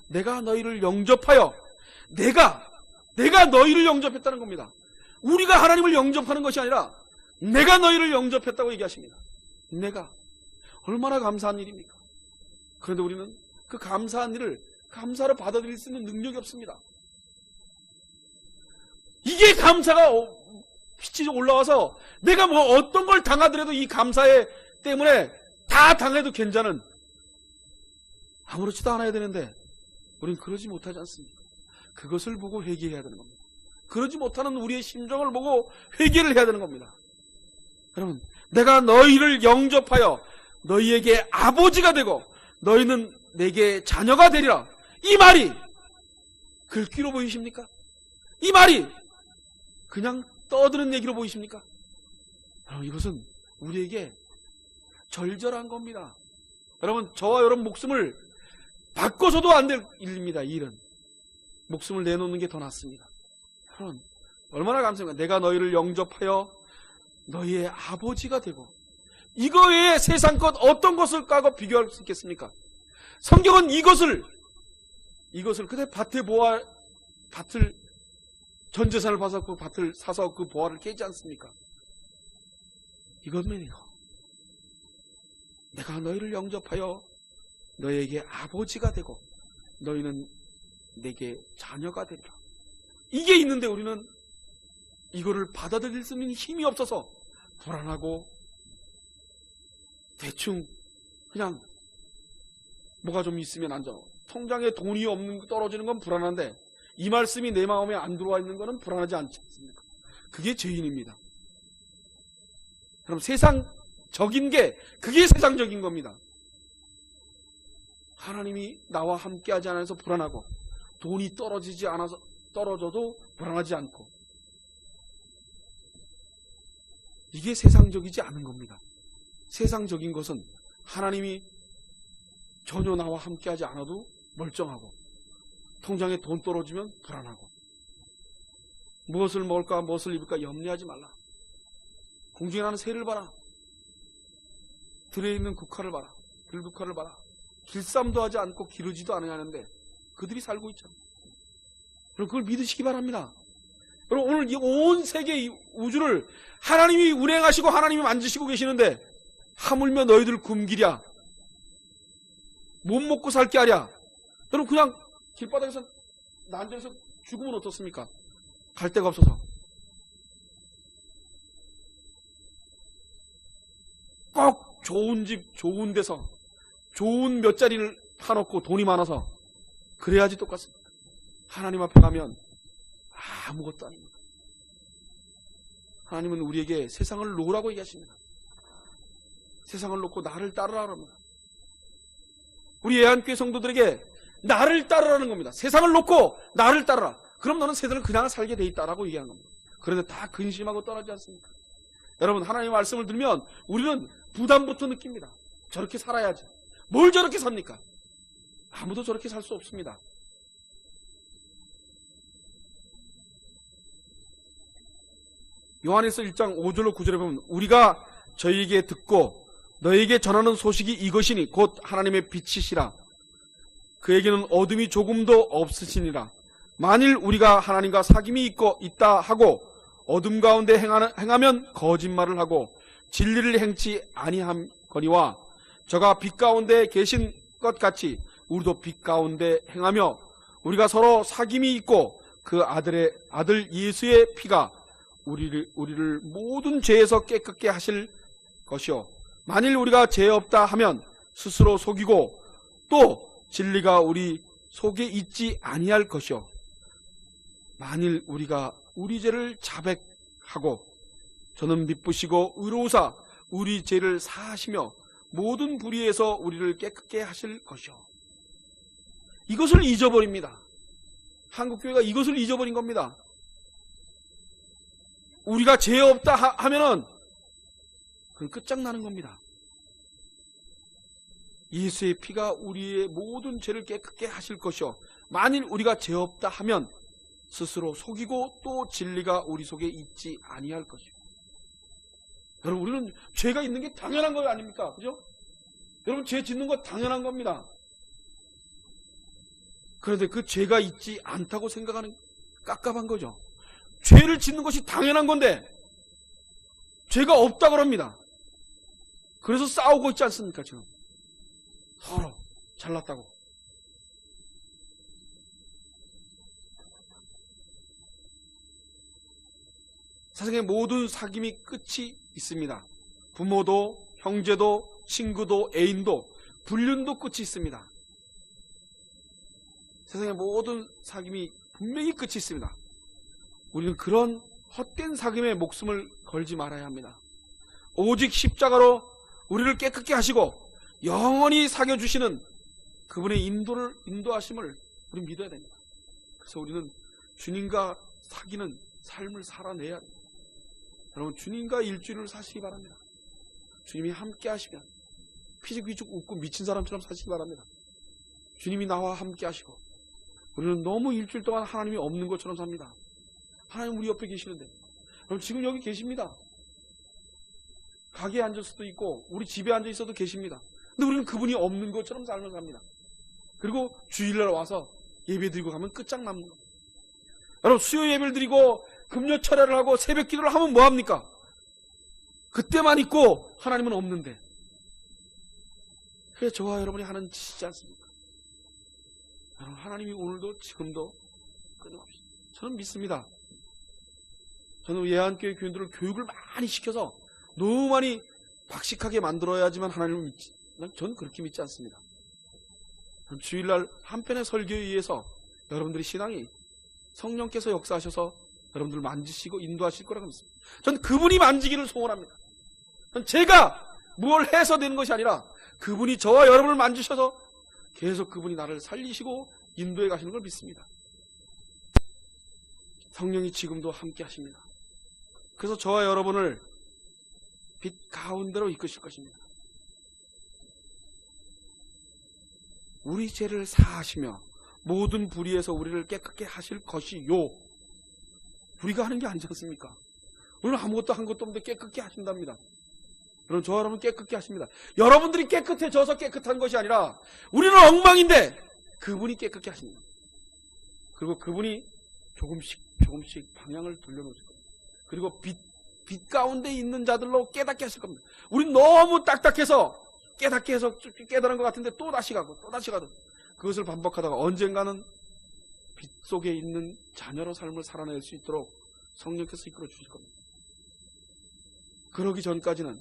내가 너희를 영접하여 내가 너희를 영접했다는 겁니다. 우리가 하나님을 영접하는 것이 아니라 내가 너희를 영접했다고 얘기하십니다. 내가. 얼마나 감사한 일입니까? 그런데 우리는 그 감사한 일을 감사로 받아들일 수 있는 능력이 없습니다. 이게 감사가 빛이 올라와서 내가 뭐 어떤 걸 당하더라도 이 감사에 때문에 다 당해도 괜찮은, 아무렇지도 않아야 되는데 우린 그러지 못하지 않습니까? 그것을 보고 회개해야 되는 겁니다. 그러지 못하는 우리의 심정을 보고 회개를 해야 되는 겁니다. 여러분, 내가 너희를 영접하여 너희에게 아버지가 되고 너희는 내게 자녀가 되리라. 이 말이 글귀로 보이십니까? 이 말이 그냥 떠드는 얘기로 보이십니까? 여러분, 이것은 우리에게 절절한 겁니다. 여러분, 저와 여러분 목숨을 바꿔서도 안 될 일입니다. 이 일은 목숨을 내놓는 게 더 낫습니다. 여러분, 얼마나 감사합니까? 내가 너희를 영접하여 너희의 아버지가 되고, 이거 외에 세상 것 어떤 것을 까고 비교할 수 있겠습니까? 성경은 이것을 그대 밭을 전 재산을 봐서 그 밭을 사서 그 보화를 깨지 않습니까? 이것만이요. 내가 너희를 영접하여 너희에게 아버지가 되고 너희는 내게 자녀가 되리라. 이게 있는데 우리는 이거를 받아들일 수 있는 힘이 없어서 불안하고 대충 그냥 뭐가 좀 있으면 앉아. 통장에 돈이 없는 떨어지는 건 불안한데 이 말씀이 내 마음에 안 들어와 있는 것은 불안하지 않지 않습니까? 그게 죄인입니다. 그럼 세상적인 게 그게 세상적인 겁니다. 하나님이 나와 함께하지 않아서 불안하고 돈이 떨어지지 않아서 떨어져도 불안하지 않고, 이게 세상적이지 않은 겁니다. 세상적인 것은 하나님이 전혀 나와 함께하지 않아도 멀쩡하고 통장에 돈 떨어지면 불안하고 무엇을 먹을까 무엇을 입을까 염려하지 말라. 공중에 나는 새를 봐라. 들에 있는 국화를 봐라. 들국화를 봐라. 길쌈도 하지 않고 기르지도 않으냐는데 그들이 살고 있잖아요. 여러분, 그걸 믿으시기 바랍니다. 여러분, 오늘 이 온 세계 이 우주를 하나님이 운행하시고 하나님이 만지시고 계시는데 하물며 너희들 굶기랴, 못 먹고 살게 하랴. 여러분, 그냥 길바닥에서 난전에서 죽으면 어떻습니까? 갈 데가 없어서. 꼭 좋은 집 좋은 데서 좋은 몇 자리를 파놓고 돈이 많아서 그래야지 똑같습니다. 하나님 앞에 가면 아무것도 아닙니다. 하나님은 우리에게 세상을 놓으라고 얘기하십니다. 세상을 놓고 나를 따르라 합니다. 우리 애한교회 성도들에게 나를 따르라는 겁니다. 세상을 놓고 나를 따르라. 그럼 너는 세상을 그냥 살게 돼 있다라고 얘기하는 겁니다. 그런데 다 근심하고 떠나지 않습니까? 여러분, 하나님의 말씀을 들으면 우리는 부담부터 느낍니다. 저렇게 살아야지. 뭘 저렇게 삽니까? 아무도 저렇게 살 수 없습니다. 요한일서 1장 5절로 9절에 보면 우리가 저희에게 듣고 너희에게 전하는 소식이 이것이니 곧 하나님의 빛이시라. 그에게는 어둠이 조금도 없으시니라. 만일 우리가 하나님과 사귐이 있다 하고 어둠 가운데 행하면 거짓말을 하고 진리를 행치 아니함거니와 저가 빛 가운데 계신 것 같이 우리도 빛 가운데 행하며 우리가 서로 사귐이 있고 그 아들 예수의 피가 우리를 모든 죄에서 깨끗게 하실 것이요 만일 우리가 죄 없다 하면 스스로 속이고 또 진리가 우리 속에 있지 아니할 것이요 만일 우리가 우리 죄를 자백하고 저는 미쁘시고 의로우사 우리 죄를 사하시며 모든 불의에서 우리를 깨끗게 하실 것이요. 이것을 잊어버립니다. 한국교회가 이것을 잊어버린 겁니다. 우리가 죄 없다 하면은 그건 끝장나는 겁니다. 예수의 피가 우리의 모든 죄를 깨끗게 하실 것이요 만일 우리가 죄 없다 하면 스스로 속이고 또 진리가 우리 속에 있지 아니할 것이요. 여러분, 우리는 죄가 있는 게 당연한 거 아닙니까? 그죠? 여러분, 죄 짓는 거 당연한 겁니다. 그런데 그 죄가 있지 않다고 생각하는 깝깝한 거죠. 죄를 짓는 것이 당연한 건데 죄가 없다 그럽니다. 그래서 싸우고 있지 않습니까? 지금 서로 잘났다고. 세상의 모든 사귐이 끝이 있습니다. 부모도, 형제도, 친구도, 애인도, 불륜도 끝이 있습니다. 세상의 모든 사귐이 분명히 끝이 있습니다. 우리는 그런 헛된 사귐에 목숨을 걸지 말아야 합니다. 오직 십자가로 우리를 깨끗게 하시고 영원히 사귀어주시는 그분의 인도하심을 우리는 믿어야 됩니다. 그래서 우리는 주님과 사귀는 삶을 살아내야 됩니다. 여러분, 주님과 일주일을 사시기 바랍니다. 주님이 함께 하시면 피죽피죽 웃고 미친 사람처럼 사시기 바랍니다. 주님이 나와 함께 하시고, 우리는 너무 일주일 동안 하나님이 없는 것처럼 삽니다. 하나님 우리 옆에 계시는데, 여러분 지금 여기 계십니다. 가게에 앉을 수도 있고 우리 집에 앉아 있어도 계십니다. 근데 우리는 그분이 없는 것처럼 삶을 삽니다. 그리고 주일날 와서 예배 드리고 가면 끝장납니다. 여러분, 수요 예배를 드리고 금요 철야를 하고 새벽 기도를 하면 뭐합니까? 그때만 있고 하나님은 없는데, 그게 저와 여러분이 하는 짓이지 않습니까? 여러분, 하나님이 오늘도 지금도 끊임없이, 저는 믿습니다. 저는 예한교회 교인들을 교육을 많이 시켜서 너무 많이 박식하게 만들어야지만 하나님을 믿지, 저는 그렇게 믿지 않습니다. 주일날 한편의 설교에 의해서 여러분들의 신앙이 성령께서 역사하셔서 여러분들 만지시고 인도하실 거라고 믿습니다. 저는 그분이 만지기를 소원합니다. 저는 제가 뭘 해서 되는 것이 아니라 그분이 저와 여러분을 만지셔서 계속 그분이 나를 살리시고 인도해 가시는 걸 믿습니다. 성령이 지금도 함께 하십니다. 그래서 저와 여러분을 빛 가운데로 이끄실 것입니다. 우리 죄를 사하시며 모든 불의에서 우리를 깨끗게 하실 것이요. 우리가 하는 게 아니지 않습니까? 우리는 아무것도 한 것도 없는데 깨끗게 하신답니다. 여러분, 저와 여러분 깨끗게 하십니다. 여러분들이 깨끗해져서 깨끗한 것이 아니라 우리는 엉망인데 그분이 깨끗게 하십니다. 그리고 그분이 조금씩 방향을 돌려놓으실 겁니다. 그리고 빛 가운데 있는 자들로 깨닫게 하실 겁니다. 우린 너무 딱딱해서 깨닫게 해서 깨달은 것 같은데 또 다시 가고 그것을 반복하다가 언젠가는 빛 속에 있는 자녀로 삶을 살아낼 수 있도록 성령께서 이끌어 주실 겁니다. 그러기 전까지는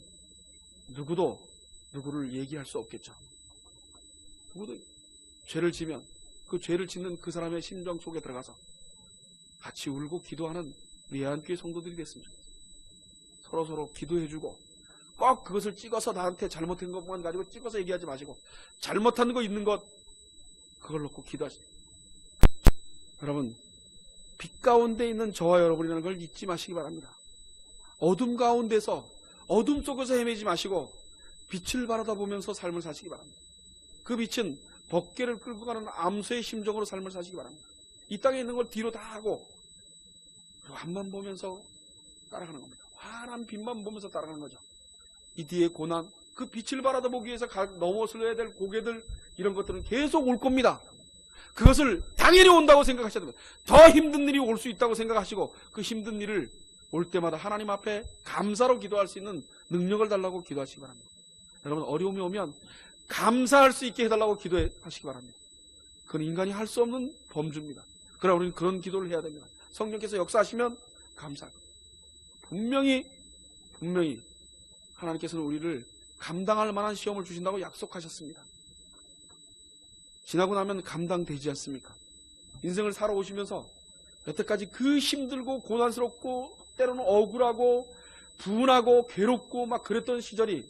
누구도 누구를 얘기할 수 없겠죠. 누구도 죄를 지면 그 죄를 짓는 그 사람의 심정 속에 들어가서 같이 울고 기도하는 예한교회 성도들이 됐으면 좋겠어요. 서로 기도해주고, 꼭 그것을 찍어서 나한테 잘못한 것만 가지고 찍어서 얘기하지 마시고, 잘못한 거 있는 것 그걸 놓고 기도하시죠. 여러분, 빛 가운데 있는 저와 여러분이라는 걸 잊지 마시기 바랍니다. 어둠 가운데서, 어둠 속에서 헤매지 마시고 빛을 바라다 보면서 삶을 사시기 바랍니다. 그 빛은 법궤를 끌고 가는 암소의 심정으로 삶을 사시기 바랍니다. 이 땅에 있는 걸 뒤로 다 하고 그리고 앞만 보면서 따라가는 겁니다. 환한 빛만 보면서 따라가는 거죠. 이 뒤에 고난, 그 빛을 바라다 보기 위해서 넘어서야 될 고개들, 이런 것들은 계속 올 겁니다. 그것을 당연히 온다고 생각하셔야 됩니다. 더 힘든 일이 올 수 있다고 생각하시고 그 힘든 일을 올 때마다 하나님 앞에 감사로 기도할 수 있는 능력을 달라고 기도하시기 바랍니다. 여러분, 어려움이 오면 감사할 수 있게 해달라고 기도하시기 바랍니다. 그건 인간이 할 수 없는 범주입니다. 그러나 우리는 그런 기도를 해야 됩니다. 성령께서 역사하시면 감사합니다. 분명히 하나님께서는 우리를 감당할 만한 시험을 주신다고 약속하셨습니다. 지나고 나면 감당되지 않습니까? 인생을 살아오시면서 여태까지 그 힘들고 고난스럽고 때로는 억울하고 분하고 괴롭고 막 그랬던 시절이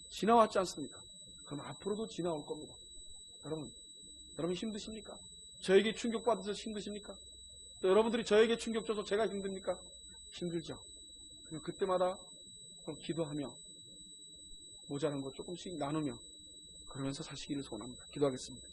지나왔지 않습니까? 그럼 앞으로도 지나올 겁니다. 여러분 힘드십니까? 저에게 충격받아서 힘드십니까? 또 여러분들이 저에게 충격 줘서 제가 힘듭니까? 힘들죠. 그럼 그때마다 기도하며 모자란 것 조금씩 나누며 그러면서 사시기를 소원합니다. 기도하겠습니다.